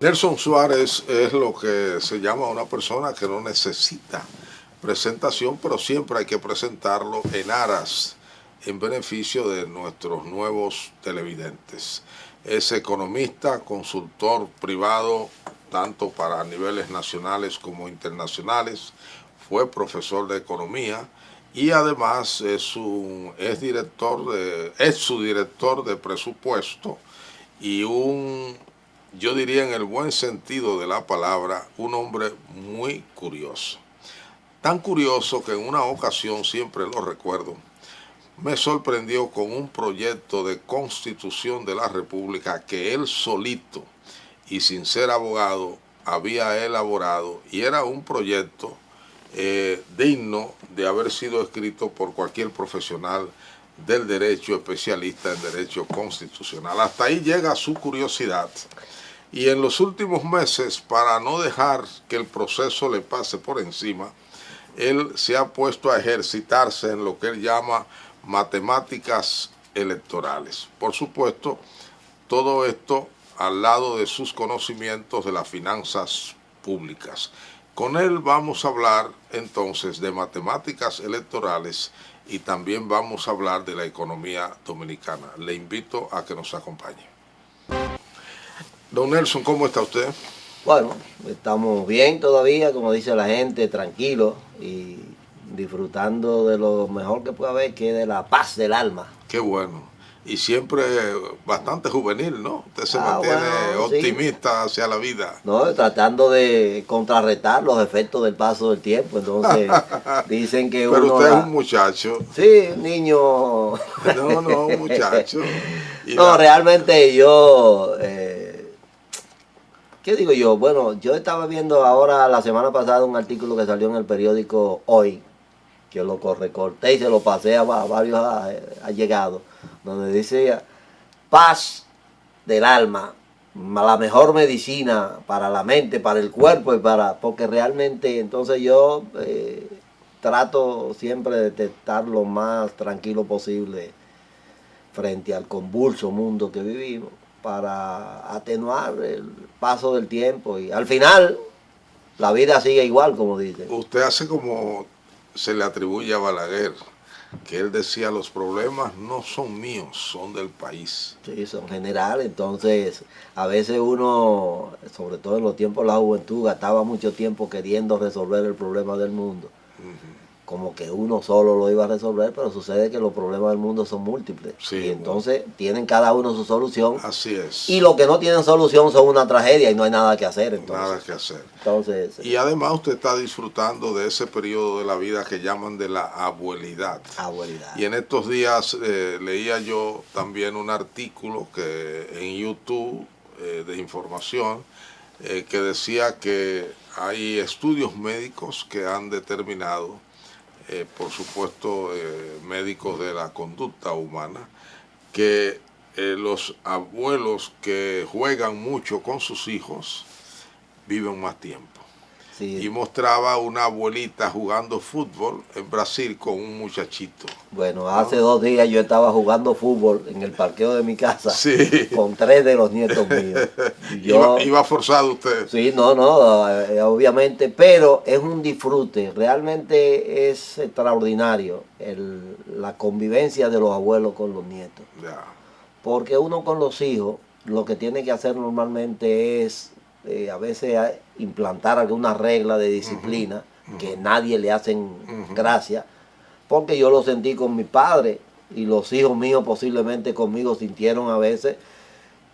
Nelson Suárez es lo que se llama una persona que no necesita presentación, pero siempre hay que presentarlo en aras, en beneficio de nuestros nuevos televidentes. Es economista, consultor privado, tanto para niveles nacionales como internacionales, fue profesor de economía y además es su director de presupuesto y yo diría en el buen sentido de la palabra, un hombre muy curioso. Tan curioso que en una ocasión, siempre lo recuerdo, me sorprendió con un proyecto de constitución de la República que él solito y sin ser abogado había elaborado, y era un proyecto digno de haber sido escrito por cualquier profesional del derecho, especialista en derecho constitucional. Hasta ahí llega su curiosidad. Y en los últimos meses, para no dejar que el proceso le pase por encima, él se ha puesto a ejercitarse en lo que él llama matemáticas electorales. Por supuesto, todo esto al lado de sus conocimientos de las finanzas públicas. Con él vamos a hablar entonces de matemáticas electorales y también vamos a hablar de la economía dominicana. Le invito a que nos acompañe. Don Nelson, ¿cómo está usted? Bueno, estamos bien todavía, como dice la gente, tranquilos y disfrutando de lo mejor que puede haber, que es de la paz del alma. Qué bueno. Y siempre bastante juvenil, ¿no? Usted se mantiene optimista, sí, hacia la vida. No, tratando de contrarrestar los efectos del paso del tiempo. Entonces, dicen que Pero uno... usted es un muchacho. Sí, niño. No, un muchacho. No, realmente yo... ¿Qué digo yo? Bueno, yo estaba viendo ahora la semana pasada un artículo que salió en el periódico Hoy, que lo recorté y se lo pasé a varios allegados, donde decía, paz del alma, la mejor medicina para la mente, para el cuerpo y porque realmente entonces yo trato siempre de estar lo más tranquilo posible frente al convulso mundo que vivimos, para atenuar el paso del tiempo y al final la vida sigue igual, como dicen. Usted hace como se le atribuye a Balaguer, que él decía, los problemas no son míos, son del país. Sí, son generales. Entonces a veces uno, sobre todo en los tiempos de la juventud, gastaba mucho tiempo queriendo resolver el problema del mundo. Como que uno solo lo iba a resolver, pero sucede que los problemas del mundo son múltiples. Sí, y entonces tienen cada uno su solución. Así es. Y los que no tienen solución son una tragedia y no hay nada que hacer. Entonces, nada que hacer. Entonces, y además usted está disfrutando de ese periodo de la vida que llaman de la abuelidad. Abuelidad. Y en estos días leía yo también un artículo que en YouTube de información que decía que hay estudios médicos que han determinado, por supuesto, médicos de la conducta humana, que los abuelos que juegan mucho con sus hijos viven más tiempo. Sí. Y mostraba una abuelita jugando fútbol en Brasil con un muchachito. Bueno, hace 2 días yo estaba jugando fútbol en el parqueo de mi casa, sí, con 3 de los nietos míos. ¿Iba forzado usted? Sí, no, obviamente, pero es un disfrute, realmente es extraordinario la convivencia de los abuelos con los nietos. Ya. Porque uno con los hijos lo que tiene que hacer normalmente es a veces implantar alguna regla de disciplina que nadie le hacen gracia, porque yo lo sentí con mi padre y los hijos míos posiblemente conmigo sintieron a veces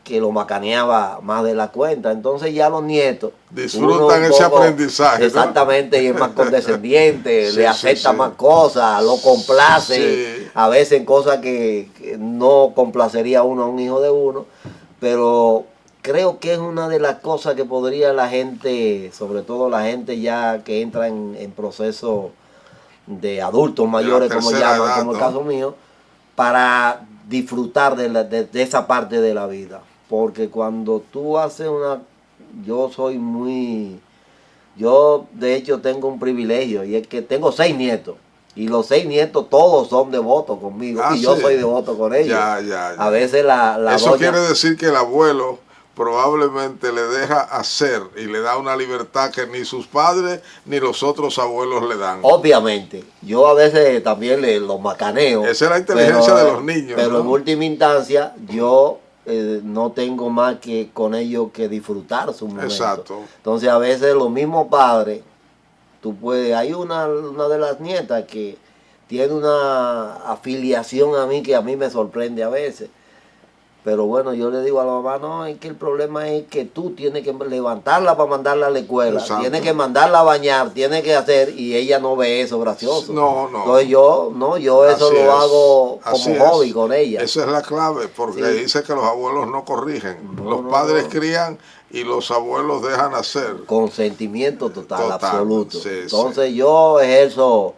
que lo macaneaba más de la cuenta. Entonces ya los nietos disfrutan ese aprendizaje. Exactamente, ¿no? Y es más condescendiente, sí, le acepta más cosas, lo complace, sí, a veces en cosas que no complacería uno a un hijo de uno, pero creo que es una de las cosas que podría la gente, sobre todo la gente ya que entra en proceso de adultos mayores, como llaman, edad, como el caso mío, para disfrutar de esa parte de la vida. Porque cuando tú haces yo de hecho tengo un privilegio y es que tengo 6 nietos. Y los 6 nietos todos son devotos conmigo y yo soy devoto con ellos. Ya. A veces Eso quiere decir que el abuelo probablemente le deja hacer y le da una libertad que ni sus padres ni los otros abuelos le dan. Obviamente, yo a veces también los macaneo. Esa es la inteligencia de los niños. Pero ¿no? en última instancia, yo no tengo más que con ellos que disfrutar su momento. Exacto. Entonces a veces los mismos padres, hay una de las nietas que tiene una afiliación a mí que a mí me sorprende a veces. Pero bueno, yo le digo a la mamá, no, es que el problema es que tú tienes que levantarla para mandarla a la escuela, Exacto. tienes que mandarla a bañar, tienes que hacer, y ella no ve eso gracioso. No, no. Entonces yo eso Así lo hago como Así hobby es. con ella. Esa es la clave, porque Sí. dice que los abuelos no corrigen. No, los no, padres no. crían y los abuelos dejan hacer. Consentimiento total, absoluto. Sí, Entonces sí. yo ejerzo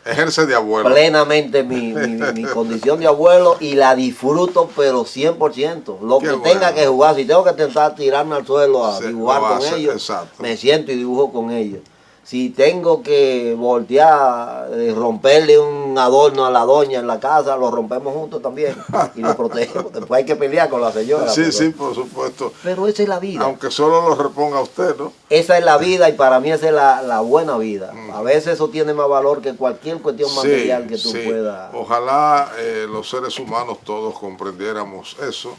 Ejerce de abuelo. plenamente mi condición de abuelo y la disfruto, pero 100%. Lo Qué que bueno. tenga que jugar, si tengo que intentar tirarme al suelo a Sí, dibujar lo con hace, ellos, exacto. me siento y dibujo con ellos. Si tengo que voltear, romperle un adorno a la doña en la casa, lo rompemos juntos también y lo protegemos. Después hay que pelear con la señora. Sí, pero, sí, por supuesto. pero esa es la vida. Aunque solo lo reponga usted, ¿no? Esa es la vida y para mí esa es la buena vida. A veces eso tiene más valor que cualquier cuestión material que tú puedas. Ojalá los seres humanos todos comprendiéramos eso,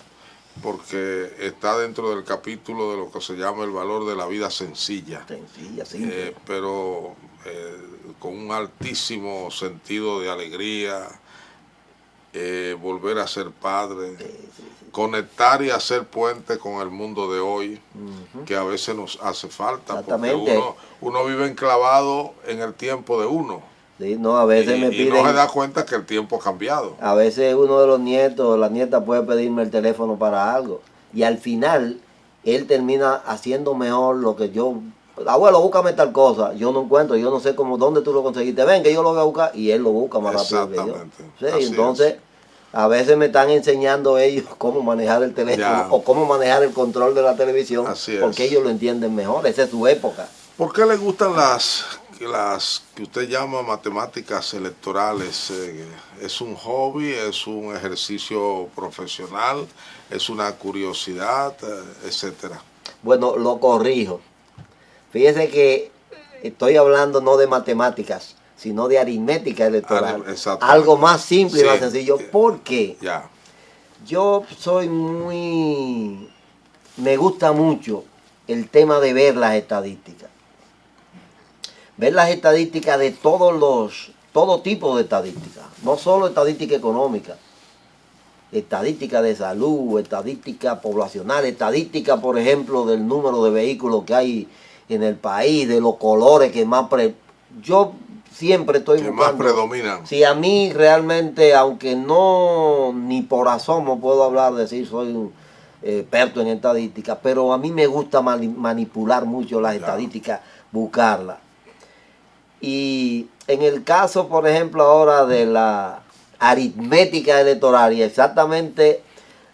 porque está dentro del capítulo de lo que se llama el valor de la vida sencilla. Sencilla, simple. Pero con un altísimo sentido de alegría, volver a ser padre, conectar y hacer puente con el mundo de hoy, que a veces nos hace falta, porque uno vive enclavado en el tiempo de uno. Sí, no, a veces me piden, y no se da cuenta que el tiempo ha cambiado. A veces uno de los nietos o la nieta puede pedirme el teléfono para algo y al final él termina haciendo mejor lo que yo. Abuelo, búscame tal cosa. Yo no encuentro, yo no sé cómo, dónde tú lo conseguiste. Ven, que yo lo voy a buscar y él lo busca más rápido que yo. Exactamente. Sí, entonces, a veces me están enseñando ellos cómo manejar el teléfono o cómo manejar el control de la televisión, porque ellos lo entienden mejor. Esa es su época. ¿Por qué le gustan las que usted llama matemáticas electorales? ¿Es un hobby? ¿Es un ejercicio profesional? ¿Es una curiosidad? Etcétera. Bueno, lo corrijo. Fíjese que estoy hablando no de matemáticas, sino de aritmética electoral. Algo más simple y más sencillo. ¿Por qué? Yo soy me gusta mucho el tema de ver las estadísticas. Ver las estadísticas de todo tipo de estadísticas, no solo estadística económica, estadística de salud, estadística poblacional, estadística, por ejemplo, del número de vehículos que hay en el país, de los colores que más... Yo siempre estoy buscando... más predominan. Si a mí realmente, aunque no ni por asomo puedo hablar, decir soy un experto en estadística, pero a mí me gusta manipular mucho las estadísticas, buscarlas. Y en el caso, por ejemplo, ahora de la aritmética electoral, y exactamente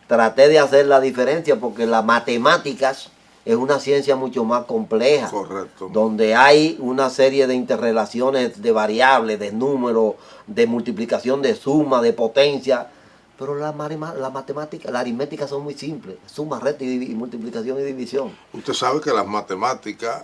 traté de hacer la diferencia porque las matemáticas es una ciencia mucho más compleja. Correcto. Donde hay una serie de interrelaciones de variables, de números, de multiplicación de suma, de potencia. Pero la matemática, la aritmética son muy simples. Suma, resta y multiplicación y división. Usted sabe que las matemáticas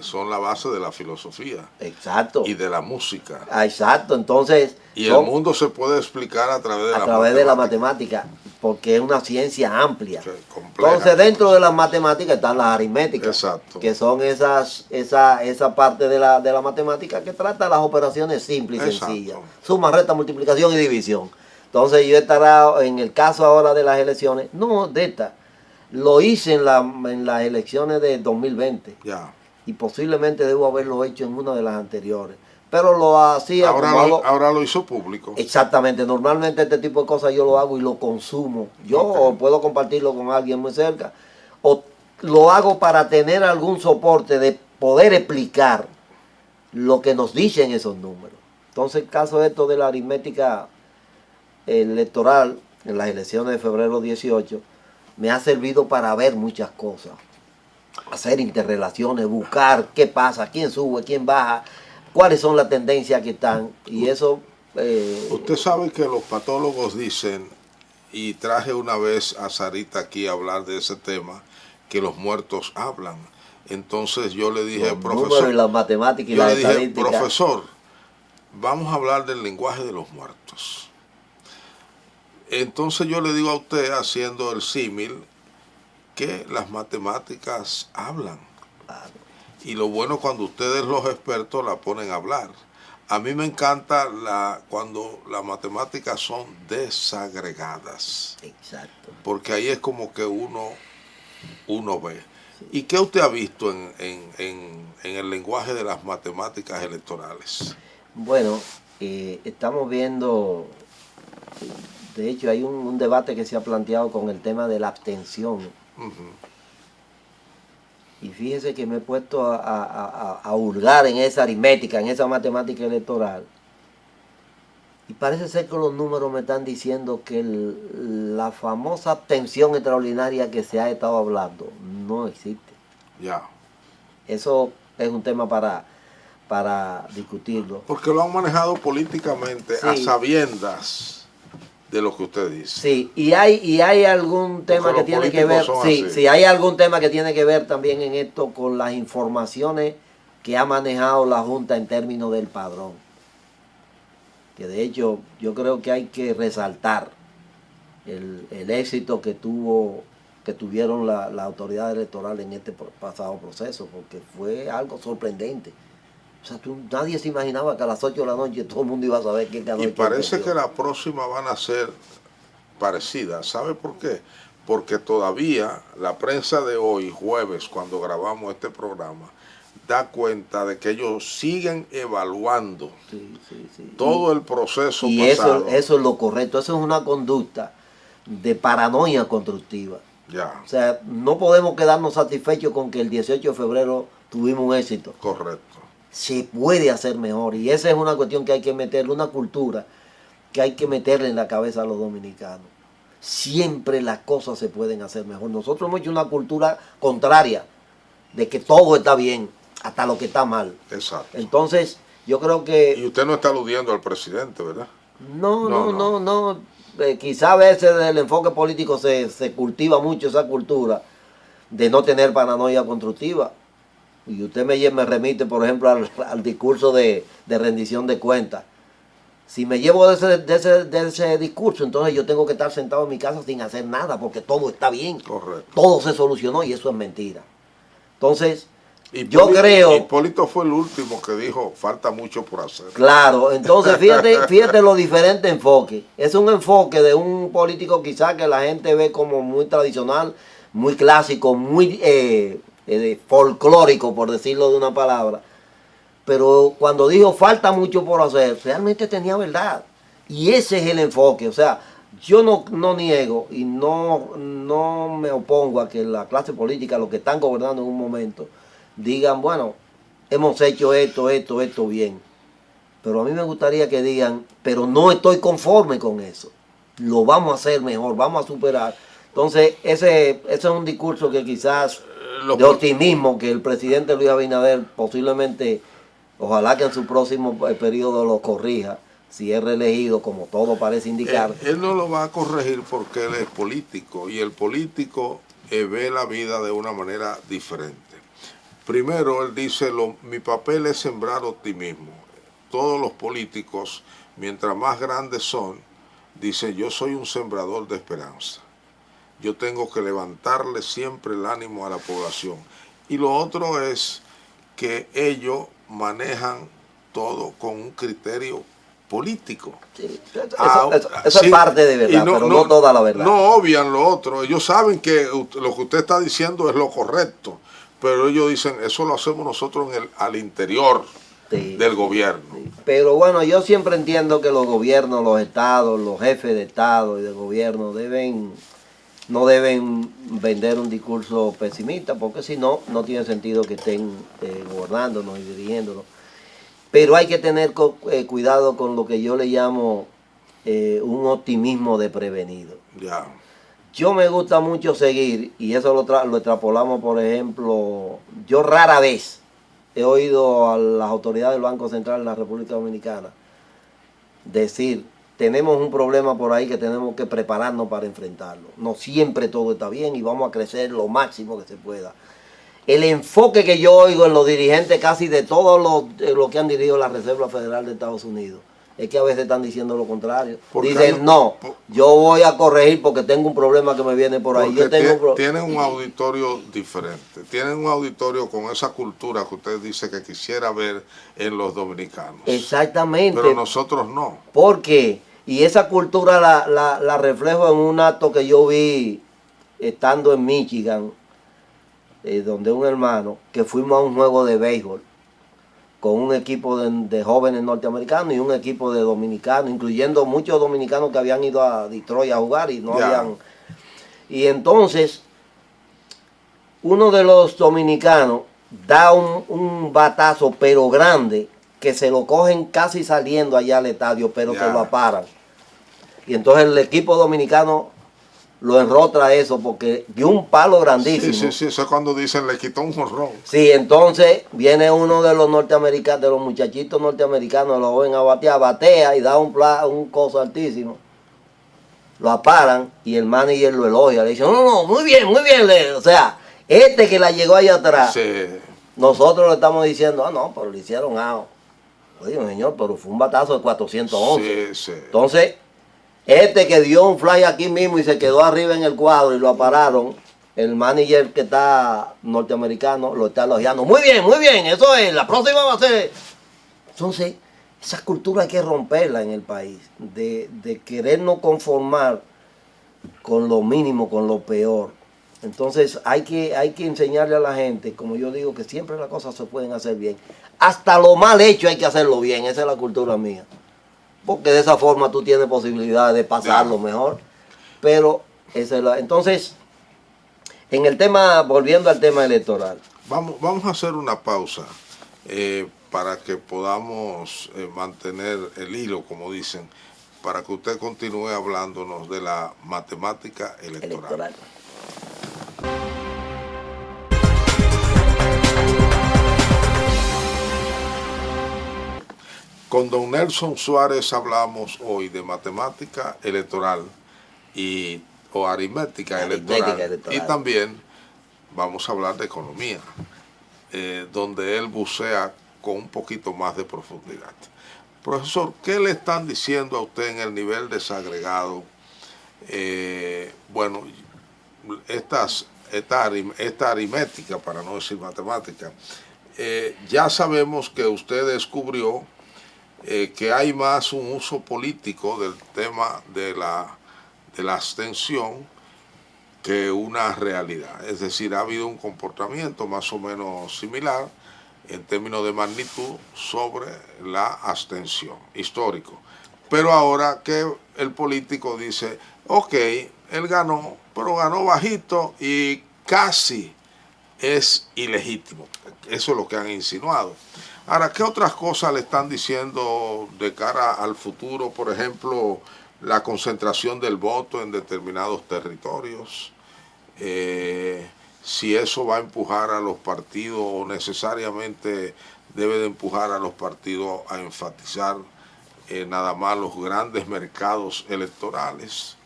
son la base de la filosofía. Exacto. Y de la música. Exacto, entonces... Y el mundo se puede explicar a través de la matemática, porque es una ciencia amplia. Compleja. Entonces dentro de las matemáticas están las aritméticas. Exacto. Que son esa parte de la matemática que trata las operaciones simples y sencillas. Suma, resta, multiplicación y división. Entonces yo estaré, en el caso ahora de las elecciones, no de esta, lo hice en las elecciones de 2020. Y posiblemente debo haberlo hecho en una de las anteriores. Pero lo hacía... Ahora lo hizo público. Exactamente. Normalmente este tipo de cosas yo lo hago y lo consumo. Yo o puedo compartirlo con alguien muy cerca. O lo hago para tener algún soporte de poder explicar lo que nos dicen esos números. Entonces el caso esto de la aritmética electoral en las elecciones de febrero 18 me ha servido para ver muchas cosas. Hacer interrelaciones, buscar qué pasa, quién sube, quién baja, cuáles son las tendencias que están. Y eso... Usted sabe que los patólogos dicen, y traje una vez a Sarita aquí a hablar de ese tema, que los muertos hablan. Entonces yo le dije, Los profesor, números y las matemáticas y yo las le dije, estadísticas. profesor, vamos a hablar del lenguaje de los muertos. Entonces yo le digo a usted, haciendo el símil, que las matemáticas hablan. Claro. Y lo bueno cuando ustedes los expertos la ponen a hablar. A mí me encanta cuando las matemáticas son desagregadas. Exacto. Porque ahí es como que uno ve. Sí. ¿Y qué usted ha visto en el lenguaje de las matemáticas electorales? Bueno, estamos viendo, de hecho hay un debate que se ha planteado con el tema de la abstención. Y fíjese que me he puesto a hurgar en esa aritmética, en esa matemática electoral. Y parece ser que los números me están diciendo que la famosa abstención extraordinaria que se ha estado hablando no existe. Ya. Eso es un tema para discutirlo. Porque lo han manejado políticamente, sí, a sabiendas de lo que usted dice. Sí, y hay algún tema que tiene que ver, sí, hay algún tema que tiene que ver también en esto con las informaciones que ha manejado la Junta en términos del padrón. Que de hecho yo creo que hay que resaltar el éxito que tuvieron la autoridad electoral en este pasado proceso, porque fue algo sorprendente. O sea, nadie se imaginaba que a las 8 de la noche todo el mundo iba a saber quién ganó. Y parece que la próxima van a ser parecidas. ¿Sabe por qué? Porque todavía la prensa de hoy, jueves, cuando grabamos este programa, da cuenta de que ellos siguen evaluando todo el proceso pasado. Y eso es lo correcto. Eso es una conducta de paranoia constructiva. Ya. O sea, no podemos quedarnos satisfechos con que el 18 de febrero tuvimos un éxito. Correcto. Se puede hacer mejor, y esa es una cuestión que hay que meterle, una cultura que hay que meterle en la cabeza a los dominicanos. Siempre las cosas se pueden hacer mejor. Nosotros hemos hecho una cultura contraria, de que todo está bien, hasta lo que está mal. Exacto. Entonces, yo creo que... Y usted no está aludiendo al presidente, ¿verdad? No. Quizá a veces desde el enfoque político se cultiva mucho esa cultura de no tener paranoia constructiva. Y usted me remite, por ejemplo, al discurso de rendición de cuentas. Si me llevo de ese discurso, entonces yo tengo que estar sentado en mi casa sin hacer nada, porque todo está bien. Correcto. Todo se solucionó, y eso es mentira. Entonces, yo creo... Hipólito fue el último que dijo, falta mucho por hacer. Claro, entonces fíjate los diferentes enfoques. Es un enfoque de un político quizá que la gente ve como muy tradicional, muy clásico, muy... folclórico, por decirlo de una palabra, pero cuando dijo falta mucho por hacer, realmente tenía verdad, y ese es el enfoque. O sea, yo no niego y no me opongo a que la clase política, los que están gobernando en un momento, digan, bueno, hemos hecho esto bien, pero a mí me gustaría que digan, pero no estoy conforme con eso, lo vamos a hacer mejor, vamos a superar. Entonces, ese es un discurso que quizás de optimismo, que el presidente Luis Abinader posiblemente, ojalá que en su próximo periodo lo corrija, si es reelegido, como todo parece indicar. Él no lo va a corregir porque él es político, y el político ve la vida de una manera diferente. Primero, él dice, mi papel es sembrar optimismo. Todos los políticos, mientras más grandes son, dicen, yo soy un sembrador de esperanza. Yo tengo que levantarle siempre el ánimo a la población. Y lo otro es que ellos manejan todo con un criterio político. Sí, eso sí, es parte de verdad, pero no toda la verdad. No obvian lo otro. Ellos saben que lo que usted está diciendo es lo correcto, pero ellos dicen, eso lo hacemos nosotros al interior del gobierno. Sí. Pero bueno, yo siempre entiendo que los gobiernos, los estados, los jefes de estado y de gobierno no deben vender un discurso pesimista, porque si no, no tiene sentido que estén gobernándonos y dirigiéndonos. Pero hay que tener cuidado con lo que yo le llamo un optimismo de prevenido. Ya. Yo me gusta mucho seguir, y eso lo extrapolamos, por ejemplo, yo rara vez he oído a las autoridades del Banco Central de la República Dominicana decir, tenemos un problema por ahí que tenemos que prepararnos para enfrentarlo. No siempre todo está bien y vamos a crecer lo máximo que se pueda. El enfoque que yo oigo en los dirigentes casi de todos los que han dirigido la Reserva Federal de Estados Unidos es que a veces están diciendo lo contrario. Dicen, no, yo voy a corregir porque tengo un problema que me viene por ahí. Yo tengo tienen un auditorio diferente, tienen un auditorio con esa cultura que usted dice que quisiera ver en los dominicanos. Exactamente. Pero nosotros no. ¿Por qué? Y esa cultura la reflejo en un acto que yo vi estando en Michigan, donde un hermano, que fuimos a un juego de béisbol con un equipo de jóvenes norteamericanos y un equipo de dominicanos, incluyendo muchos dominicanos que habían ido a Detroit a jugar y no habían... Y entonces, uno de los dominicanos da un batazo, pero grande, que se lo cogen casi saliendo allá al estadio, pero que lo aparan. Y entonces el equipo dominicano lo enrotra eso porque dio un palo grandísimo. Sí, eso es cuando dicen le quitó un jonrón. Sí, entonces viene uno de los norteamericanos, de los muchachitos norteamericanos, lo ven a batear, batea y da un coso altísimo. Lo aparan y el manager lo elogia, le dice, no, muy bien, o sea, este que la llegó allá atrás, nosotros le estamos diciendo, no, pero le hicieron out. Oye, señor, pero fue un batazo de 411. Entonces, este que dio un fly aquí mismo y se quedó arriba en el cuadro y lo apararon, el manager que está norteamericano lo está elogiando. Muy bien, eso es, la próxima va a ser. Entonces, esa cultura hay que romperla en el país, de querer no conformar con lo mínimo, con lo peor. Entonces hay que enseñarle a la gente, como yo digo, que siempre las cosas se pueden hacer bien. Hasta lo mal hecho hay que hacerlo bien, esa es la cultura mía. Porque de esa forma tú tienes posibilidades de pasarlo mejor. Pero esa es entonces, en el tema, volviendo al tema electoral. Vamos a hacer una pausa para que podamos mantener el hilo, como dicen, para que usted continúe hablándonos de la matemática electoral. Con don Nelson Suárez hablamos hoy de matemática electoral o aritmética electoral. Y también vamos a hablar de economía, donde él bucea con un poquito más de profundidad. Profesor, ¿qué le están diciendo a usted en el nivel desagregado? Bueno, esta aritmética, para no decir matemática, ya sabemos que usted descubrió que hay más un uso político del tema de la abstención que una realidad. Es decir, ha habido un comportamiento más o menos similar en términos de magnitud sobre la abstención, histórico. Pero ahora que el político dice, ok, él ganó, pero ganó bajito y casi es ilegítimo. Eso es lo que han insinuado. Ahora, ¿qué otras cosas le están diciendo de cara al futuro? Por ejemplo, la concentración del voto en determinados territorios. Si eso va a empujar a los partidos o necesariamente debe de empujar a los partidos a enfatizar nada más los grandes mercados electorales,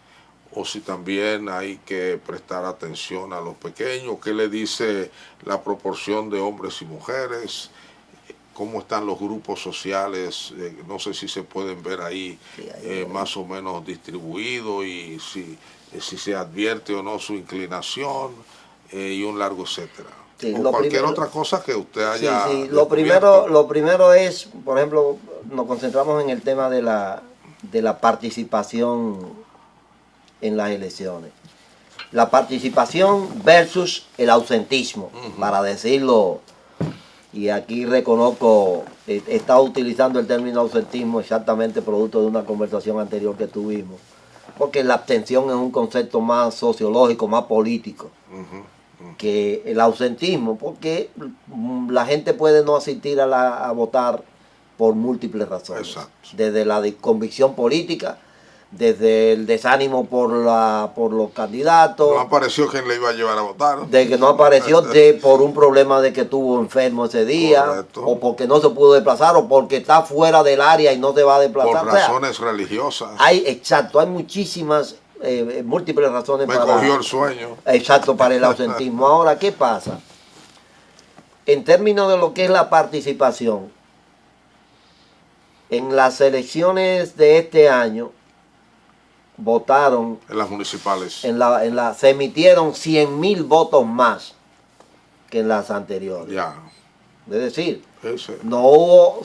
o si también hay que prestar atención a los pequeños. ¿Qué le dice la proporción de hombres y mujeres? ¿Cómo están los grupos sociales? No sé si se pueden ver ahí más o menos distribuidos y si se advierte o no su inclinación y un largo etcétera. Sí, o cualquier otra cosa que usted haya Lo primero es, por ejemplo, nos concentramos en el tema de la participación en las elecciones. La participación versus el ausentismo, para decirlo. Y aquí reconozco, he estado utilizando el término ausentismo exactamente producto de una conversación anterior que tuvimos, porque la abstención es un concepto más sociológico, más político que el ausentismo, porque la gente puede no asistir a votar por múltiples razones. Exacto. Desde la convicción política, desde el desánimo por los candidatos. No apareció quien le iba a llevar a votar. De que no apareció por un problema de que estuvo enfermo ese día. Correcto. O porque no se pudo desplazar, o porque está fuera del área y no se va a desplazar. Por razones religiosas. Exacto, hay muchísimas, múltiples razones Me cogió el sueño. Exacto, para el ausentismo. Ahora, ¿qué pasa? En términos de lo que es la participación, en las elecciones de este año, votaron en las municipales. Se emitieron 100,000 votos más que en las anteriores. Ya. Es decir, ese. No hubo,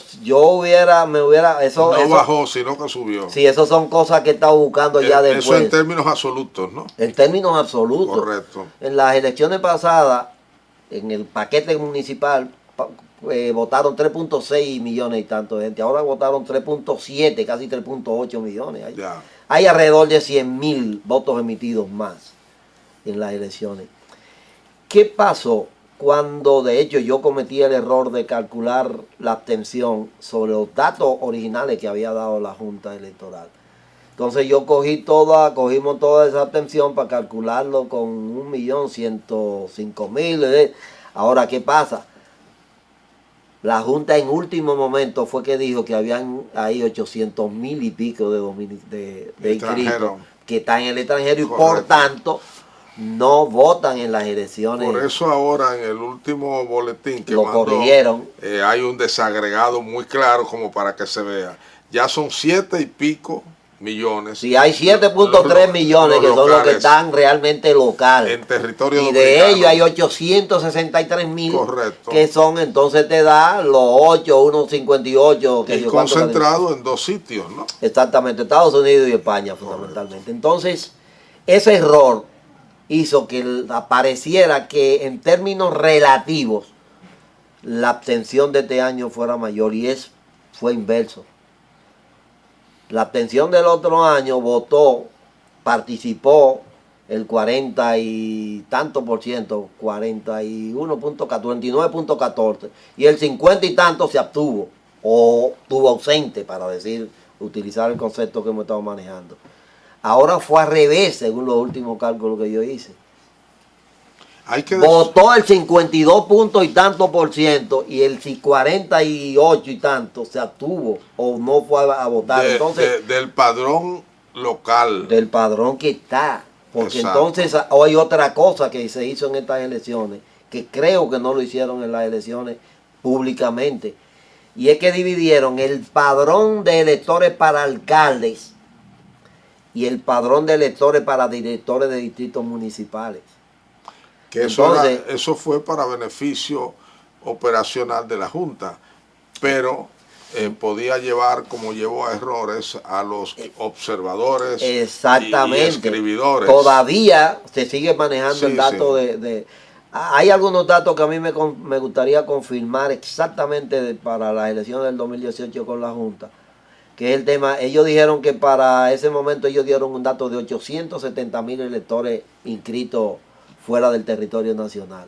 eso bajó, sino que subió. Sí, eso son cosas que he estado buscando ya después. Eso en términos absolutos, ¿no? En términos absolutos. Correcto. En las elecciones pasadas, en el paquete municipal, votaron 3.6 millones y tanto de gente. Ahora votaron 3.7, casi 3.8 millones. Ya. Hay alrededor de 100,000 votos emitidos más en las elecciones. ¿Qué pasó cuando, de hecho, yo cometí el error de calcular la abstención sobre los datos originales que había dado la Junta Electoral? Entonces yo cogimos toda esa abstención para calcularlo con 1.105.000. Ahora, ¿qué pasa? La Junta en último momento fue que dijo que habían ahí 800,000 y pico de inscritos que están en el extranjero. Correcto. Y por tanto no votan en las elecciones. Por eso ahora en el último boletín que lo mandó, corrigieron. Hay un desagregado muy claro como para que se vea. Ya son 7 y pico millones. Sí, hay 7.3 millones que son los que están realmente locales. En territorio dominicano. Y de ellos hay 863,000 que son, entonces te da los 158. Y concentrado en 2 sitios, ¿no? Exactamente, Estados Unidos y España fundamentalmente. Entonces, ese error hizo que pareciera que en términos relativos la abstención de este año fuera mayor y fue inverso. La abstención del otro año participó el 40 y tanto por ciento, 49.14, y el 50 y tanto se abstuvo, o estuvo ausente, para utilizar el concepto que hemos estado manejando. Ahora fue al revés, según los últimos cálculos que yo hice. Votó el 52 punto y tanto por ciento y el 48 y tanto se abstuvo o no fue a votar. Entonces, del padrón local. Del padrón que está. Porque exacto. Entonces hay otra cosa que se hizo en estas elecciones, que creo que no lo hicieron en las elecciones públicamente. Y es que dividieron el padrón de electores para alcaldes y el padrón de electores para directores de distritos municipales. Que eso fue para beneficio operacional de la Junta, pero podía llevar, como llevó, a errores a los observadores y escribidores. Todavía se sigue manejando el dato hay algunos datos que a mí me gustaría confirmar exactamente para las elecciones del 2018 con la Junta, que es el tema. Ellos dijeron que para ese momento ellos dieron un dato de 870,000 electores inscritos fuera del territorio nacional.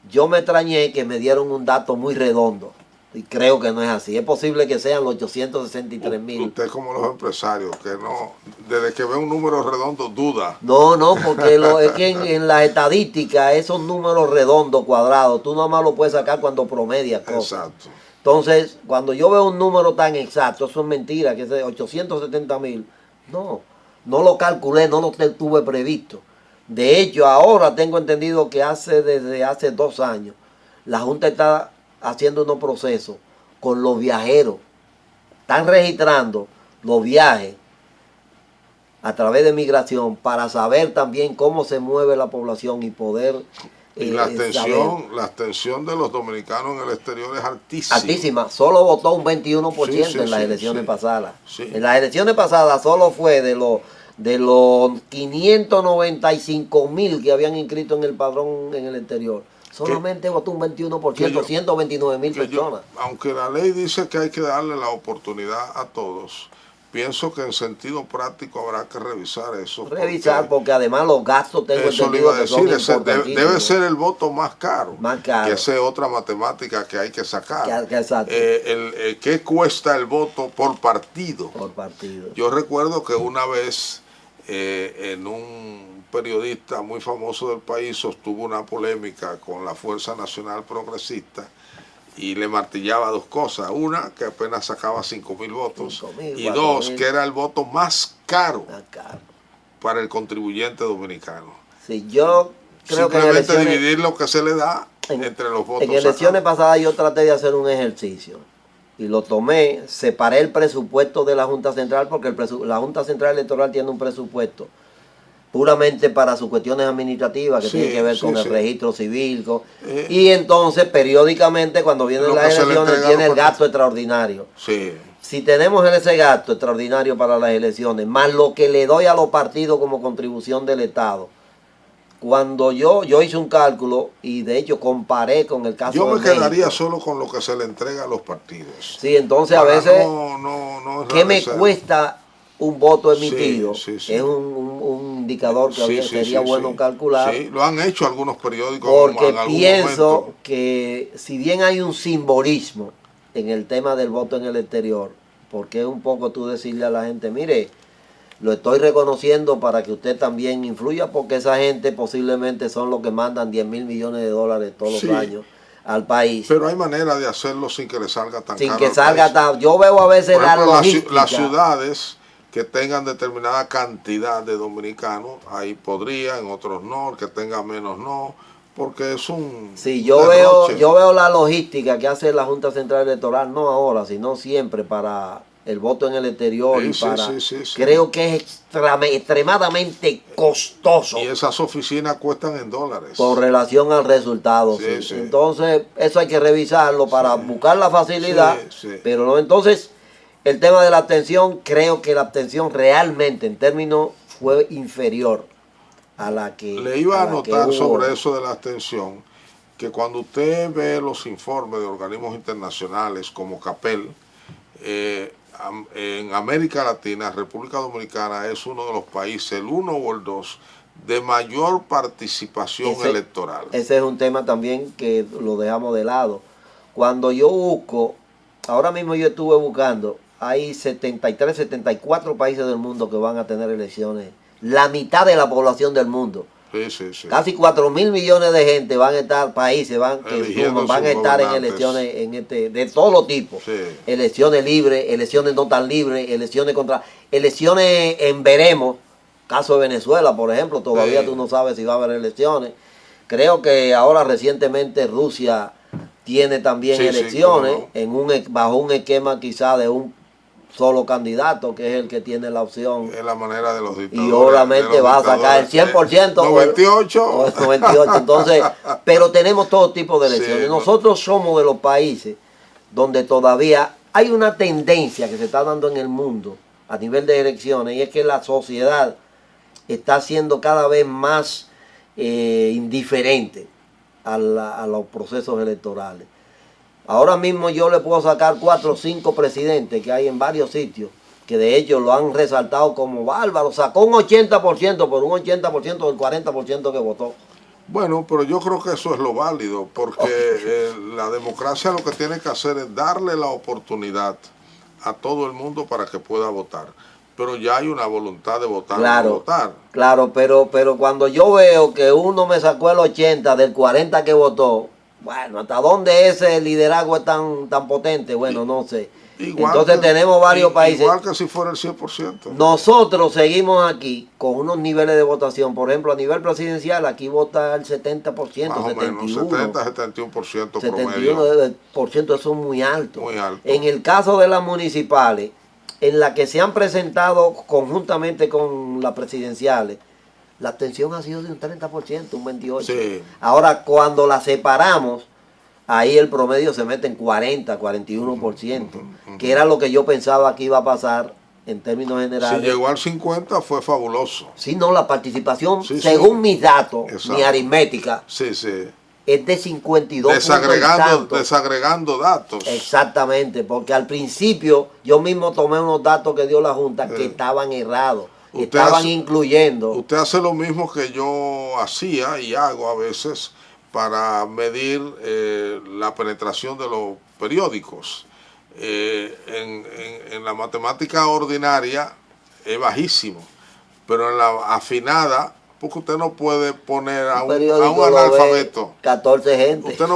Yo me extrañé que me dieron un dato muy redondo y creo que no es así. Es posible que sean los 863,000. Usted, como los empresarios, que no, desde que ve un número redondo duda. No, porque es que en las estadísticas esos números redondos, cuadrados, tú nomás lo puedes sacar cuando promedias cosas. Exacto. Entonces, cuando yo veo un número tan exacto, eso es mentira, que es de 870,000. No lo calculé, no lo tuve previsto. De hecho, ahora tengo entendido que desde hace 2 años, la Junta está haciendo unos procesos con los viajeros. Están registrando los viajes a través de migración para saber también cómo se mueve la población y poder... Y la abstención de los dominicanos en el exterior es altísima. Altísima. Solo votó un 21% en las elecciones pasadas. Sí. En las elecciones pasadas solo fue de los 595,000 que habían inscrito en el padrón en el exterior, solamente votó un 21%, 129,000 personas. Aunque la ley dice que hay que darle la oportunidad a todos, pienso que en sentido práctico habrá que revisar eso. Revisar, porque además los gastos tengo eso entendido le iba a que son decir, importantísimos. debe ser el voto más caro. Más caro. Que esa es otra matemática que hay que sacar. Exacto. ¿Qué cuesta el voto por partido? Por partido. Yo recuerdo que una vez en un periodista muy famoso del país sostuvo una polémica con la Fuerza Nacional Progresista y le martillaba dos cosas. Una, que apenas sacaba 5.000 votos. 5.000, y dos, 4.000. que era el voto más caro Más caro. para el contribuyente dominicano. Sí, yo creo que simplemente dividir lo que se le da entre los votos. En elecciones pasadas yo traté de hacer un ejercicio y lo tomé, separé el presupuesto de la Junta Central porque la Junta Central Electoral tiene un presupuesto puramente para sus cuestiones administrativas que tienen que ver con el registro civil. Y entonces periódicamente cuando vienen las elecciones tiene el gasto extraordinario. Sí. Si tenemos ese gasto extraordinario para las elecciones, más lo que le doy a los partidos como contribución del Estado, cuando yo hice un cálculo y de hecho comparé con el caso de México. Yo me quedaría México, solo con lo que se le entrega a los partidos. Sí, entonces a veces, no ¿qué me cuesta un voto emitido? Sí. Es un indicador que sería bueno calcular. Sí, lo han hecho algunos periódicos. Porque pienso que si bien hay un simbolismo en el tema del voto en el exterior, porque es un poco tú decirle a la gente, mire, lo estoy reconociendo para que usted también influya, porque esa gente posiblemente son los que mandan 10.000 millones de dólares todos los años al país. Pero hay manera de hacerlo sin que le salga tan caro. Sin que salga tan... Yo veo a veces por ejemplo, la logística. Las ciudades que tengan determinada cantidad de dominicanos, ahí podría, en otros no, que tenga menos no, porque es un... Sí, yo veo la logística que hace la Junta Central Electoral, no ahora, sino siempre para el voto en el exterior creo que es extremadamente costoso. Y esas oficinas cuestan en dólares. Por relación al resultado. Sí. Entonces, eso hay que revisarlo para buscar la facilidad. Pero no, entonces, el tema de la abstención, creo que la abstención realmente en términos fue inferior a la que... Le iba a anotar sobre eso de la abstención, que cuando usted ve los informes de organismos internacionales como CAPEL, en América Latina, República Dominicana es uno de los países, el 1 o el 2, de mayor participación electoral. Ese es un tema también que lo dejamos de lado. Cuando yo busco, ahora mismo yo estuve buscando, hay 73, 74 países del mundo que van a tener elecciones. La mitad de la población del mundo. Sí. Casi 4.000 millones de gente van a estar, países van a estar en elecciones de todo los tipos. Elecciones libres, elecciones no tan libres, elecciones en veremos. Caso de Venezuela, por ejemplo, todavía tú no sabes si va a haber elecciones. Creo que ahora recientemente Rusia tiene también elecciones bajo un esquema quizá de un solo candidato, que es el que tiene la opción. Es la manera de los dictadores. Y obviamente va a sacar el 100%. 98. 98. Entonces, pero tenemos todo tipo de elecciones. Nosotros somos de los países donde todavía hay una tendencia que se está dando en el mundo a nivel de elecciones, y es que la sociedad está siendo cada vez más indiferente a los procesos electorales. Ahora mismo yo le puedo sacar 4 o 5 presidentes que hay en varios sitios, que de hecho lo han resaltado como bárbaro. Sacó un 80% por un 80% del 40% que votó. Bueno, pero yo creo que eso es lo válido, porque la democracia lo que tiene que hacer es darle la oportunidad a todo el mundo para que pueda votar. Pero ya hay una voluntad de votar. Claro, pero cuando yo veo que uno me sacó el 80 del 40 que votó, bueno, ¿hasta dónde ese liderazgo es tan potente? Bueno, no sé. Entonces tenemos varios países. Igual que si fuera el 100%. Nosotros seguimos aquí con unos niveles de votación. Por ejemplo, a nivel presidencial, aquí vota el 70%, más o 71%. Menos, 70-71% promedio. 71%, eso es muy alto. Muy alto. En el caso de las municipales, en la que se han presentado conjuntamente con las presidenciales, la abstención ha sido de un 30%, un 28%. Sí. Ahora, cuando la separamos, ahí el promedio se mete en 40, 41%, que era lo que yo pensaba que iba a pasar en términos generales. Si llegó al 50 fue fabuloso. Sí, no, la participación, según mis datos, mi aritmética, es de 52 puntos y tanto. Desagregando datos. Exactamente, porque al principio yo mismo tomé unos datos que dio la Junta que estaban errados, estaban incluyendo. Usted hace lo mismo que yo hacía y hago a veces para medir la penetración de los periódicos. En la matemática ordinaria es bajísimo, pero en la afinada, porque usted no puede poner a un analfabeto. 14 gente. Usted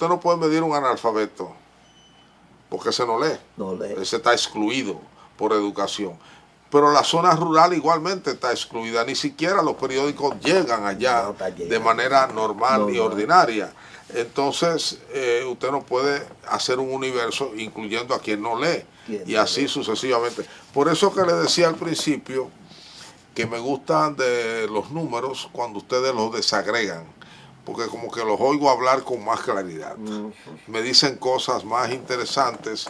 no puede medir un analfabeto, porque ese no lee. No lee. Ese está excluido por educación. Pero la zona rural igualmente está excluida. Ni siquiera los periódicos llegan allá de manera normal y ordinaria. Entonces, usted no puede hacer un universo incluyendo a quien no lee. Y así sucesivamente. Por eso que le decía al principio que me gustan de los números cuando ustedes los desagregan. Porque como que los oigo hablar con más claridad. Me dicen cosas más interesantes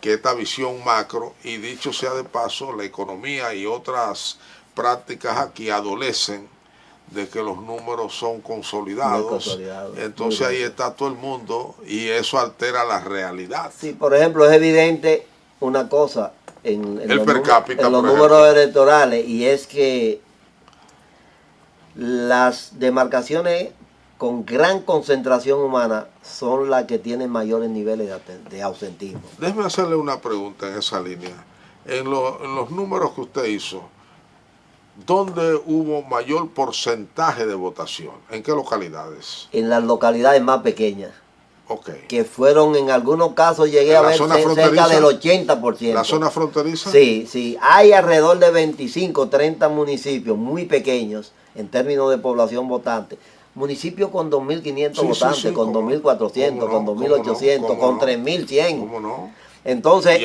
que esta visión macro, y dicho sea de paso, la economía y otras prácticas aquí adolecen de que los números son consolidados. Entonces ahí está todo el mundo y eso altera la realidad. Sí, por ejemplo, es evidente una cosa en los números electorales, y es que las demarcaciones con gran concentración humana son las que tienen mayores niveles de ausentismo. Déjeme hacerle una pregunta en esa línea. En los números que usted hizo, ¿dónde hubo mayor porcentaje de votación? ¿En qué localidades? En las localidades más pequeñas. Okay. Que fueron, en algunos casos llegué a ver cerca del 80%. ¿La zona fronteriza? Sí, sí. Hay alrededor de 25, 30 municipios muy pequeños en términos de población votante. Municipios con 2.500 votantes, con 2.400, con 2.800, con 3.100. ¿Cómo no? Entonces,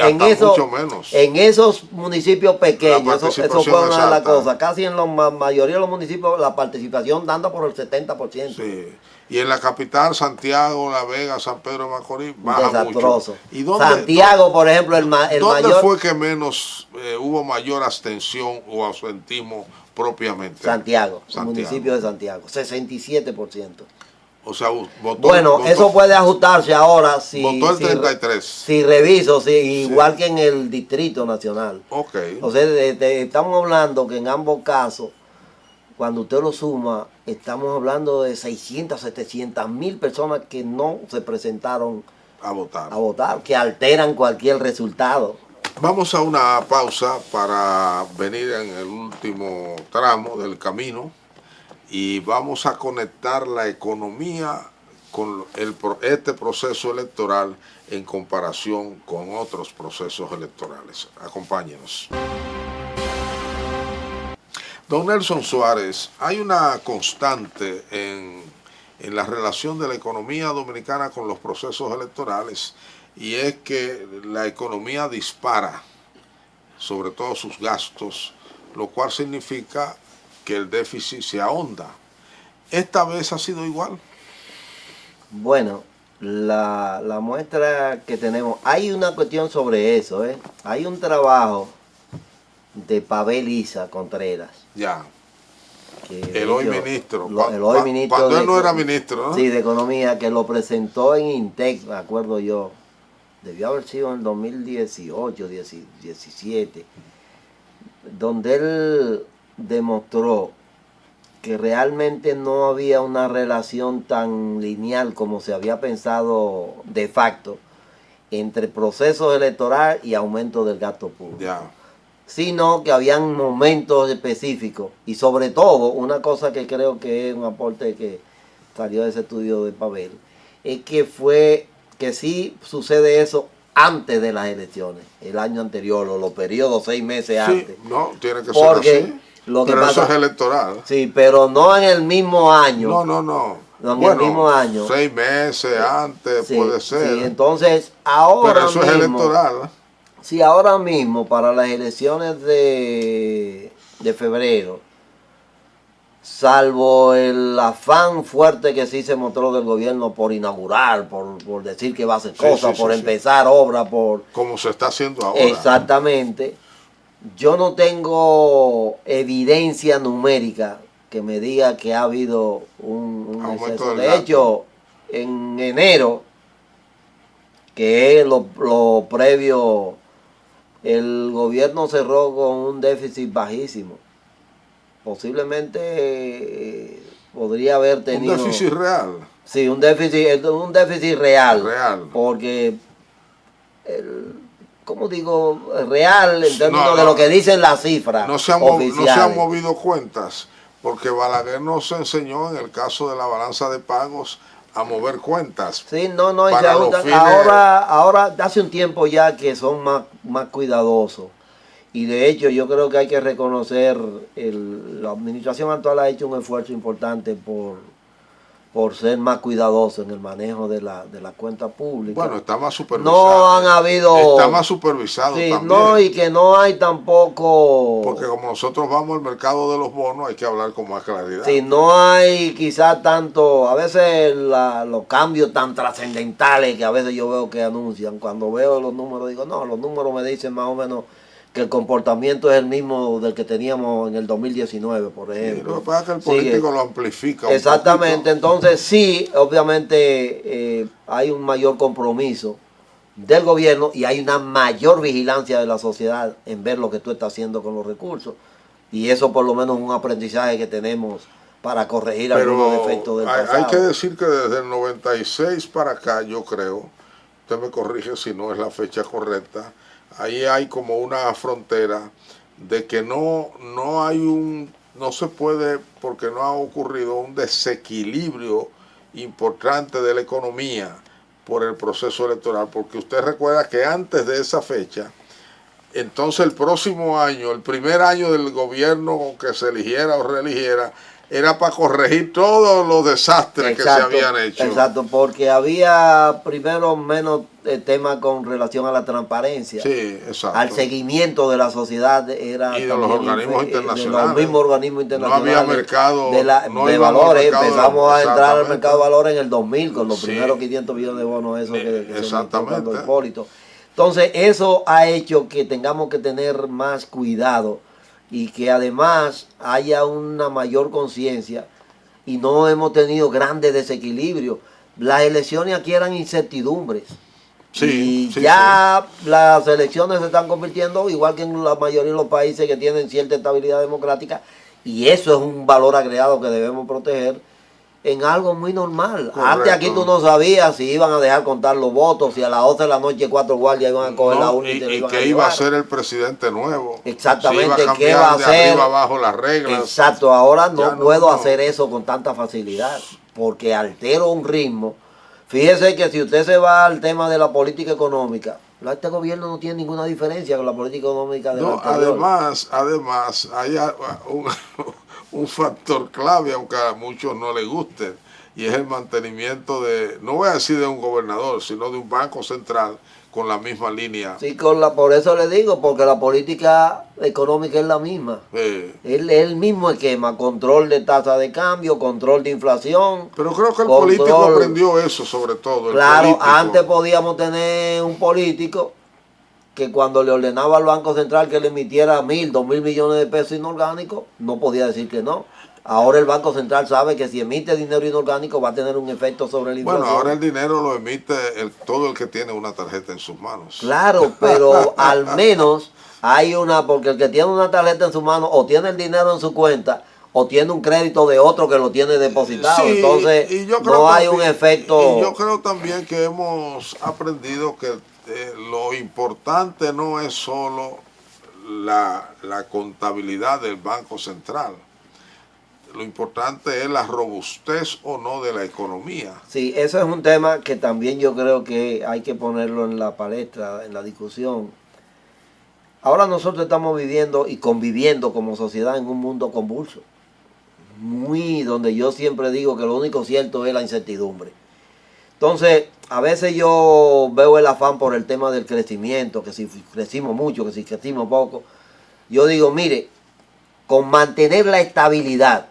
en esos municipios pequeños, eso fue una de las cosas. Casi en la mayoría de los municipios la participación dando por el 70%. Sí. Y en la capital, Santiago, La Vega, San Pedro de Macorís, baja desastroso. Mucho. ¿Y dónde, Santiago, por ejemplo, el mayor... ¿Dónde fue que menos hubo mayor abstención o ausentismo propiamente? Santiago, el municipio de Santiago, 67%. O sea, votó, eso puede ajustarse ahora si... Votó el 33. Si reviso, igual que en el Distrito Nacional. Ok. O sea, estamos hablando que en ambos casos, cuando usted lo suma, estamos hablando de 600, 700 mil personas que no se presentaron a votar, que alteran cualquier resultado. Vamos a una pausa para venir en el último tramo del camino y vamos a conectar la economía con este proceso electoral en comparación con otros procesos electorales. Acompáñenos. Don Nelson Suárez, hay una constante en la relación de la economía dominicana con los procesos electorales, y es que la economía dispara, sobre todo sus gastos, lo cual significa que el déficit se ahonda. ¿Esta vez ha sido igual? Bueno, la muestra que tenemos, hay una cuestión sobre eso, hay un trabajo de Pavel Isa Contreras. Ya. El hoy ministro. Cuando él no era ministro, ¿no? Sí, de Economía, que lo presentó en Intec, me acuerdo yo. Debió haber sido en el 2018, 17, donde él demostró que realmente no había una relación tan lineal como se había pensado de facto entre procesos electoral y aumento del gasto público. Ya. Sino que habían momentos específicos, y sobre todo, una cosa que creo que es un aporte que salió de ese estudio de Pavel, es que sí sucede eso antes de las elecciones, el año anterior, o los periodos 6 meses antes. No, tiene que ser así. Pero eso es electoral. Sí, pero no en el mismo año. No. En el mismo año. 6 meses antes puede ser. Sí, entonces ahora pero eso mismo, es electoral. Sí, ahora mismo para las elecciones de febrero, salvo el afán fuerte que sí se mostró del gobierno por inaugurar, por decir que va a hacer cosas, por empezar obras, como se está haciendo ahora. Exactamente. Yo no tengo evidencia numérica que me diga que ha habido un Aumento exceso. del De gasto. hecho, en enero, que es lo previo, el gobierno cerró con un déficit bajísimo. Posiblemente podría haber Un tenido... déficit real. Sí, un déficit real. Real. Porque, ¿cómo digo? Real en términos de No, lo que dicen las cifras no se han oficiales. movido cuentas, porque Balaguer nos enseñó en el caso de la balanza de pagos a mover cuentas. Sí, no, y se para los ajustan. fines. Ahora, hace un tiempo ya que son más cuidadosos. Y de hecho yo creo que hay que reconocer, la administración actual ha hecho un esfuerzo importante por ser más cuidadoso en el manejo de la cuenta pública. Bueno, está más supervisado. No han habido... Está más supervisado sí, también. No, y que no hay tampoco... Porque como nosotros vamos al mercado de los bonos, hay que hablar con más claridad. Sí, no hay quizás tanto... A veces los cambios tan trascendentales que a veces yo veo que anuncian. Cuando veo los números digo, no, los números me dicen más o menos que el comportamiento es el mismo del que teníamos en el 2019, por ejemplo. Sí, lo que pasa es que el político lo amplifica. Exactamente, entonces sí, obviamente hay un mayor compromiso del gobierno y hay una mayor vigilancia de la sociedad en ver lo que tú estás haciendo con los recursos. Y eso por lo menos es un aprendizaje que tenemos para corregir algunos defectos del pasado. Hay que decir que desde el 96 para acá, yo creo, usted me corrige si no es la fecha correcta, ahí hay como una frontera de que no se puede, porque no ha ocurrido un desequilibrio importante de la economía por el proceso electoral, porque usted recuerda que antes de esa fecha, entonces el próximo año, el primer año del gobierno que se eligiera o reeligiera, era para corregir todos los desastres que se habían hecho. Exacto, porque había primero menos temas con relación a la transparencia. Sí, exacto. Al seguimiento de la sociedad era y de los organismos internacionales. De los mismos organismos internacionales. No había mercado de valores. Empezamos a entrar al mercado de valores en el 2000 con los primeros 500 millones de bonos esos que exactamente. se Hipólito. Entonces eso ha hecho que tengamos que tener más cuidado y que además haya una mayor conciencia y no hemos tenido grandes desequilibrios. Las elecciones aquí eran incertidumbres. Sí, y ya las elecciones se están convirtiendo, igual que en la mayoría de los países que tienen cierta estabilidad democrática, y eso es un valor agregado que debemos proteger, en algo muy normal. Correcto. Antes aquí tú no sabías si iban a dejar contar los votos, si a las 12 de la noche 4 guardias iban a coger la urna y qué iba a hacer el presidente nuevo. Exactamente, si qué va a hacer. Arriba abajo las reglas. Exacto, ahora no puedo hacer eso con tanta facilidad, porque altero un ritmo. Fíjese que si usted se va al tema de la política económica, este gobierno no tiene ninguna diferencia con la política económica de la anterior. Además, hay un factor clave, aunque a muchos no les guste, y es el mantenimiento no voy a decir de un gobernador, sino de un banco central con la misma línea. Sí, por eso le digo, porque la política económica es la misma. Es el mismo esquema, control de tasa de cambio, control de inflación. Pero creo que el político aprendió eso sobre todo. Claro, antes podíamos tener un político que cuando le ordenaba al Banco Central que le emitiera 1.000, 2.000 millones de pesos inorgánicos, no podía decir que no. Ahora el Banco Central sabe que si emite dinero inorgánico va a tener un efecto sobre la inflación. Bueno, ahora el dinero lo emite todo el que tiene una tarjeta en sus manos. Claro, pero al menos hay porque el que tiene una tarjeta en su mano o tiene el dinero en su cuenta o tiene un crédito de otro que lo tiene depositado. Sí, entonces no hay un efecto. Y yo creo también que hemos aprendido que lo importante no es solo la contabilidad del Banco Central. Lo importante es la robustez o no de la economía. Sí, eso es un tema que también yo creo que hay que ponerlo en la palestra, en la discusión. Ahora nosotros estamos viviendo y conviviendo como sociedad en un mundo convulso. Donde yo siempre digo que lo único cierto es la incertidumbre. Entonces, a veces yo veo el afán por el tema del crecimiento, que si crecimos mucho, que si crecimos poco. Yo digo, mire, con mantener la estabilidad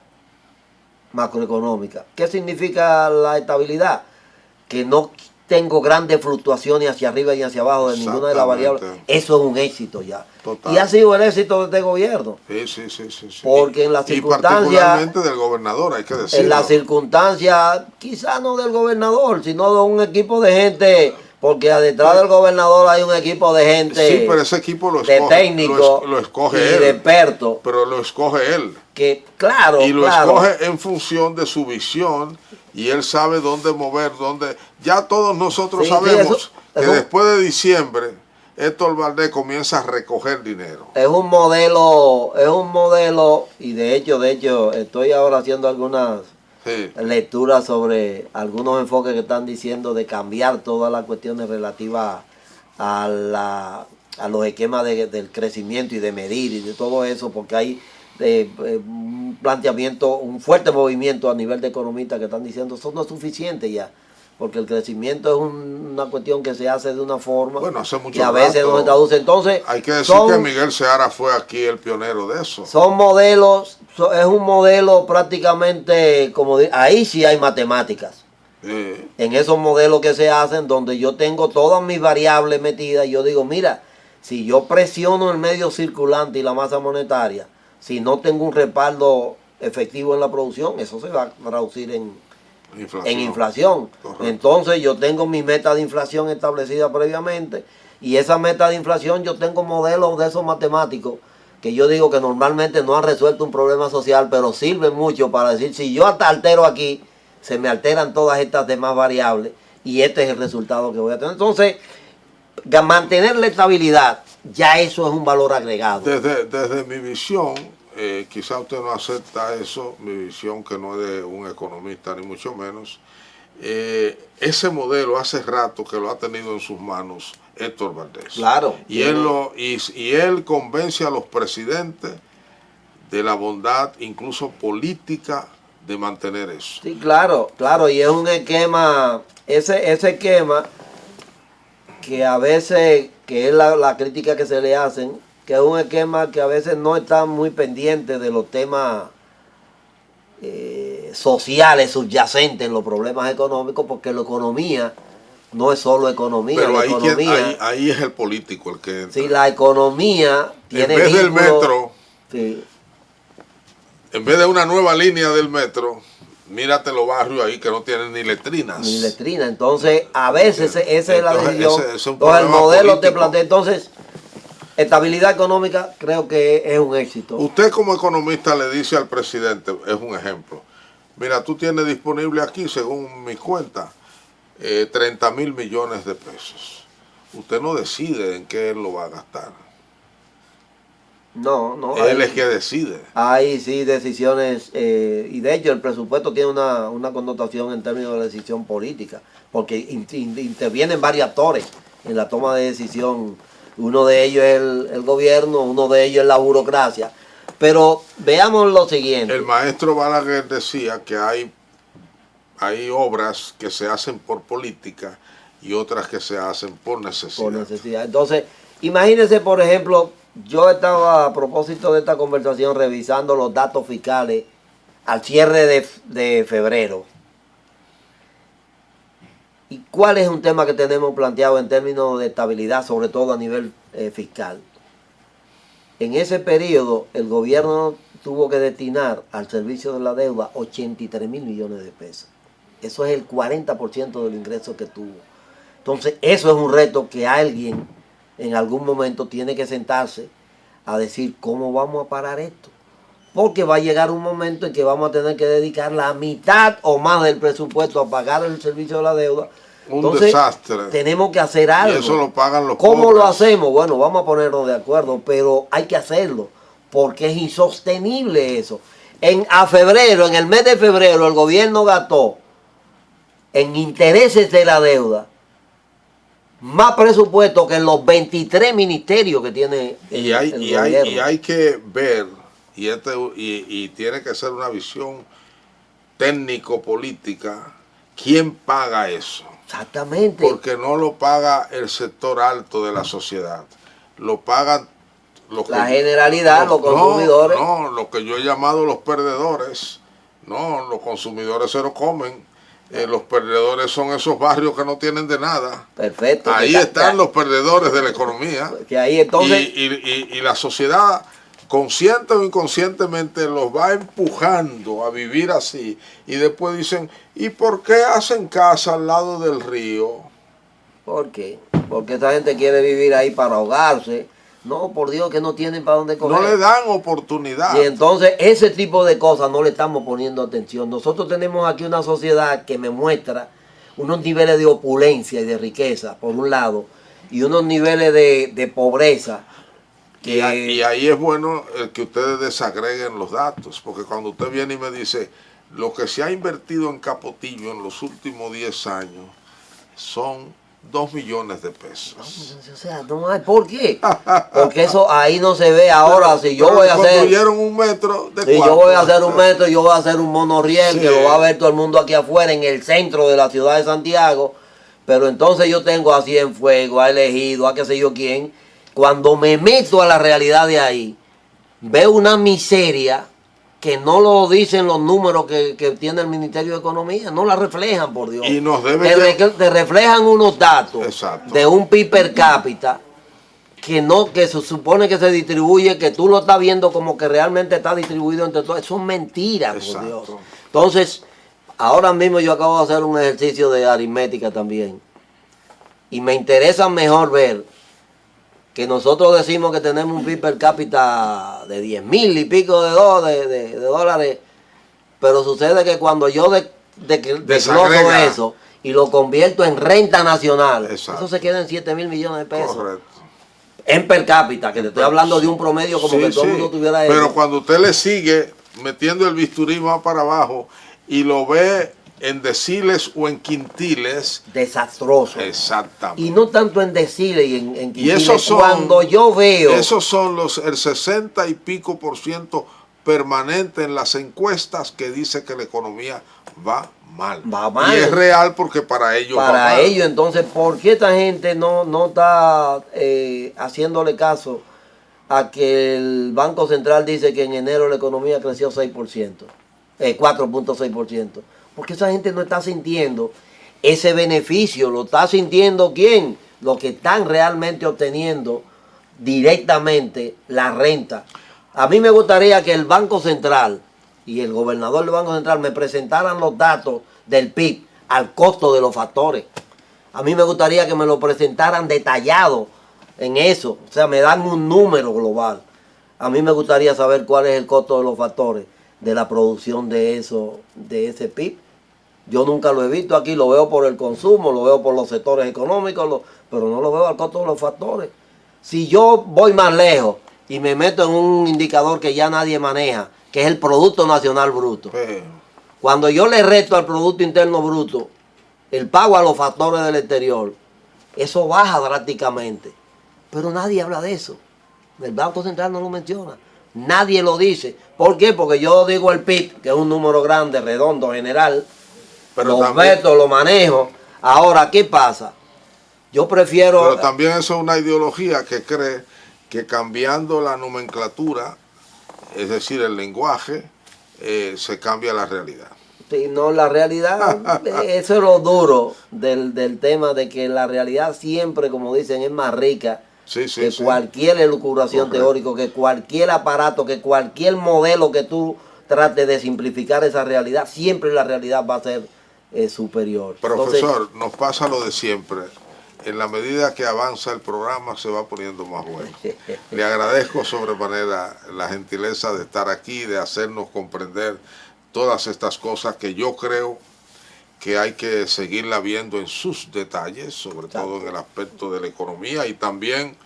macroeconómica. ¿Qué significa la estabilidad? Que no tengo grandes fluctuaciones hacia arriba y hacia abajo de ninguna de las variables, eso es un éxito ya. Total. Y ha sido el éxito de este gobierno. Sí. Porque en las circunstancias... Y particularmente del gobernador, hay que decirlo. En las circunstancias, quizás no del gobernador, sino de un equipo de gente, porque detrás del gobernador hay un equipo de gente... Sí, pero ese equipo lo escoge, de técnico lo escoge y él, de experto. Pero lo escoge él. Que, claro, y lo escoge en función de su visión, y él sabe dónde mover, dónde... Ya todos nosotros sabemos que después de diciembre, Héctor Valdés comienza a recoger dinero. Es un modelo, y de hecho, estoy ahora haciendo algunas lecturas sobre algunos enfoques que están diciendo de cambiar todas las cuestiones relativas a los esquemas del crecimiento y de medir y de todo eso, porque hay un planteamiento, un fuerte movimiento a nivel de economistas que están diciendo eso no es suficiente ya, porque el crecimiento es una cuestión que se hace de una forma que a veces no se traduce. Entonces, hay que decir que Miguel Seara fue aquí el pionero de eso. Son modelos, es un modelo prácticamente, como ahí sí hay matemáticas. En esos modelos que se hacen, donde yo tengo todas mis variables metidas, y yo digo, mira, si yo presiono el medio circulante y la masa monetaria, si no tengo un respaldo efectivo en la producción, eso se va a traducir en inflación. Entonces yo tengo mi meta de inflación establecida previamente, y esa meta de inflación yo tengo modelos de esos matemáticos que yo digo que normalmente no han resuelto un problema social, pero sirven mucho para decir, si yo altero aquí, se me alteran todas estas demás variables, y este es el resultado que voy a tener. Entonces, mantener la estabilidad, ya eso es un valor agregado. Desde mi visión, quizá usted no acepta eso, mi visión, que no es de un economista ni mucho menos, ese modelo hace rato que lo ha tenido en sus manos Héctor Valdés. Claro. Y él convence a los presidentes de la bondad, incluso política, de mantener eso. Sí, claro, y es un esquema, ese esquema que a veces, que es la crítica que se le hacen, que es un esquema que a veces no está muy pendiente de los temas sociales subyacentes en los problemas económicos, porque la economía no es solo economía. Pero ahí es el político el que entra. Si la economía tiene en vez del metro, sí, en vez de una nueva línea del metro, mírate los barrios ahí que no tienen ni letrinas. Entonces, a veces esa es la decisión. Entonces, el modelo político te plantea. Entonces, estabilidad económica creo que es un éxito. Usted como economista le dice al presidente, es un ejemplo, mira, tú tienes disponible aquí, según mi cuenta, 30.000 millones de pesos. Usted no decide en qué él lo va a gastar. No. Él es que decide. Hay sí decisiones, y de hecho el presupuesto tiene una connotación en términos de decisión política, porque intervienen varios actores en la toma de decisión. Uno de ellos es el gobierno, uno de ellos es la burocracia. Pero veamos lo siguiente. El maestro Balaguer decía que hay obras que se hacen por política y otras que se hacen por necesidad. Entonces, imagínense, por ejemplo, yo estaba, a propósito de esta conversación, revisando los datos fiscales al cierre de febrero. ¿Y cuál es un tema que tenemos planteado en términos de estabilidad, sobre todo a nivel fiscal? En ese periodo, el gobierno tuvo que destinar al servicio de la deuda 83.000 millones de pesos. Eso es el 40% del ingreso que tuvo. Entonces, eso es un reto que alguien en algún momento tiene que sentarse a decir cómo vamos a parar esto. Porque va a llegar un momento en que vamos a tener que dedicar la mitad o más del presupuesto a pagar el servicio de la deuda. Entonces, desastre. Tenemos que hacer algo. Y eso lo pagan los ¿Cómo pobres? lo hacemos? Bueno, vamos a ponernos de acuerdo, pero hay que hacerlo, porque es insostenible eso. En el mes de febrero, el gobierno gastó en intereses de la deuda más presupuesto que en los 23 ministerios que tiene el gobierno. Y hay que ver, y tiene que ser una visión técnico-política, ¿quién paga eso? Exactamente. Porque no lo paga el sector alto de la sociedad, lo pagan la generalidad, los consumidores. No, lo que yo he llamado los perdedores, no, los consumidores se lo comen. Los perdedores son esos barrios que no tienen de nada. Perfecto. Ahí están los perdedores de la economía. Que ahí entonces... y la sociedad, consciente o inconscientemente, los va empujando a vivir así. Y después dicen, ¿y por qué hacen casa al lado del río? ¿Por qué? Porque esa gente quiere vivir ahí para ahogarse. No, por Dios, que no tienen para dónde coger. No le dan oportunidad. Y entonces ese tipo de cosas no le estamos poniendo atención. Nosotros tenemos aquí una sociedad que me muestra unos niveles de opulencia y de riqueza, por un lado, y unos niveles de pobreza. Y ahí es bueno que ustedes desagreguen los datos, porque cuando usted viene y me dice, lo que se ha invertido en Capotillo en los últimos 10 años son 2 millones de pesos. O sea, no hay por qué. Porque eso ahí no se ve ahora. Si yo voy a hacer... Construyeron un metro de Si yo voy a hacer un metro, yo voy a hacer un monorriel, sí, que lo va a ver todo el mundo aquí afuera, en el centro de la ciudad de Santiago. Pero entonces yo tengo a Cienfuegos, a Elegido, a qué sé yo quién. Cuando me meto a la realidad de ahí, veo una miseria que no lo dicen los números que tiene el Ministerio de Economía, no la reflejan, por Dios. Y nos debe te reflejan unos datos. Exacto. De un PIB per cápita que se supone que se distribuye, que tú lo estás viendo como que realmente está distribuido entre todos. Eso es mentira, por Dios. Entonces, ahora mismo yo acabo de hacer un ejercicio de aritmética también. Y me interesa mejor ver que nosotros decimos que tenemos un PIB per cápita de 10,000 y pico de dólares, pero sucede que cuando yo desgloso eso y lo convierto en renta nacional, exacto, eso se queda en 7,000 millones de pesos. Correcto. En per cápita, que te estoy hablando de un promedio como que todo el mundo tuviera eso. Pero cuando usted le sigue metiendo el bisturí más para abajo y lo ve en deciles o en quintiles, desastroso. Exactamente. Y no tanto en deciles y en quintiles. Y esos son, cuando yo veo... Esos son el 60 y pico % permanente en las encuestas que dice que la economía va mal. Va mal. Y es real porque para ellos va mal. Para ellos, entonces, ¿por qué esta gente no está haciéndole caso a que el Banco Central dice que en enero la economía creció 6%, 4.6%? Porque esa gente no está sintiendo ese beneficio. ¿Lo está sintiendo quién? Los que están realmente obteniendo directamente la renta. A mí me gustaría que el Banco Central y el gobernador del Banco Central me presentaran los datos del PIB al costo de los factores. A mí me gustaría que me lo presentaran detallado en eso. O sea, me dan un número global. A mí me gustaría saber cuál es el costo de los factores de la producción de ese PIB. Yo nunca lo he visto aquí, lo veo por el consumo, lo veo por los sectores económicos, pero no lo veo al costo de los factores. Si yo voy más lejos y me meto en un indicador que ya nadie maneja, que es el Producto Nacional Bruto, cuando yo le resto al Producto Interno Bruto el pago a los factores del exterior, eso baja drásticamente. Pero nadie habla de eso. El Banco Central no lo menciona. Nadie lo dice. ¿Por qué? Porque yo digo el PIB, que es un número grande, redondo, general, pero lo meto, lo manejo. Ahora, ¿qué pasa? Yo prefiero... Pero también eso es una ideología que cree que cambiando la nomenclatura, es decir, el lenguaje, se cambia la realidad. Sí, no, la realidad, eso es lo duro del tema, de que la realidad siempre, como dicen, es más rica que cualquier elucubración teórica, que cualquier aparato, que cualquier modelo que tú trates de simplificar esa realidad, siempre la realidad va a ser superior. Profesor, entonces, nos pasa lo de siempre. En la medida que avanza el programa se va poniendo más bueno. Le agradezco sobremanera la gentileza de estar aquí, de hacernos comprender todas estas cosas que yo creo que hay que seguirla viendo en sus detalles, sobre todo en el aspecto de la economía y también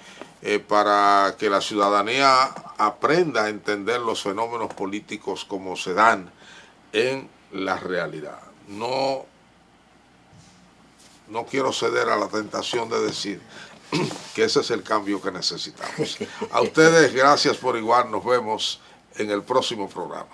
para que la ciudadanía aprenda a entender los fenómenos políticos como se dan en la realidad. No quiero ceder a la tentación de decir que ese es el cambio que necesitamos. A ustedes, gracias por igual. Nos vemos en el próximo programa.